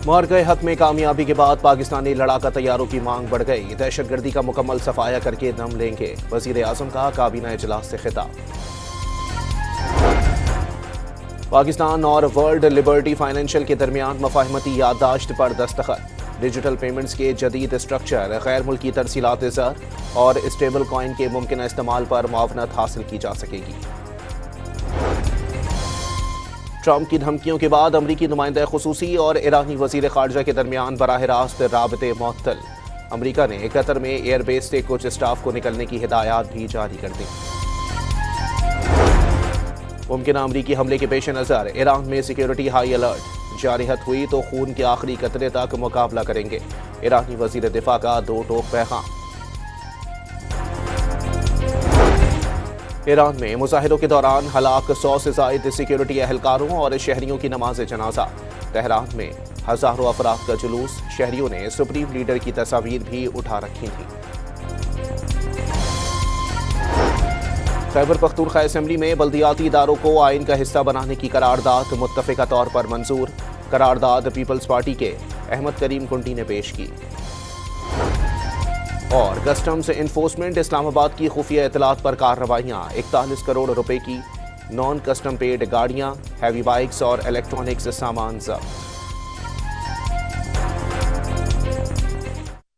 معرکہ حق میں کامیابی کے بعد پاکستانی لڑاکا طیاروں کی مانگ بڑھ گئی۔ دہشت گردی کا مکمل صفایا کر کے دم لیں گے، وزیر اعظم کا کابینہ اجلاس سے خطاب۔ پاکستان اور ورلڈ لبرٹی فائنینشل کے درمیان مفاہمتی یادداشت پر دستخط۔ ڈیجیٹل پیمنٹس کے جدید اسٹرکچر، غیر ملکی ترسیلات زر اور اسٹیبل کوائن کے ممکنہ استعمال پر معاونت حاصل کی جا سکے گی۔ ٹرمپ کی دھمکیوں کے بعد امریکی نمائندہ خصوصی اور ایرانی وزیر خارجہ کے درمیان براہ راست رابطے معطل۔ امریکہ نے قطر میں ایئر بیس سے کچھ اسٹاف کو نکلنے کی ہدایات بھی جاری کر دیں۔ ممکنہ امریکی حملے کے پیش نظر ایران میں سیکیورٹی ہائی الرٹ۔ جارحیت ہوئی تو خون کے آخری قطرے تک مقابلہ کریں گے، ایرانی وزیر دفاع کا دو ٹوک پیغام۔ ایران میں مظاہروں کے دوران ہلاک 100 سے زائد سیکیورٹی اہلکاروں اور شہریوں کی نماز جنازہ۔ تہران میں ہزاروں افراد کا جلوس، شہریوں نے سپریم لیڈر کی تصاویر بھی اٹھا رکھی تھیں۔ خیبر پختونخوا اسمبلی میں بلدیاتی اداروں کو آئین کا حصہ بنانے کی قرارداد متفقہ طور پر منظور۔ قرارداد پیپلز پارٹی کے احمد کریم کنٹی نے پیش کی۔ اور کسٹمز انفورسمنٹ اسلام آباد کی خفیہ اطلاعات پر کارروائیاں، 41 کروڑ روپے کی نان کسٹم پیڈ گاڑیاں، ہیوی بائکس اور الیکٹرانکس سامان ضبط۔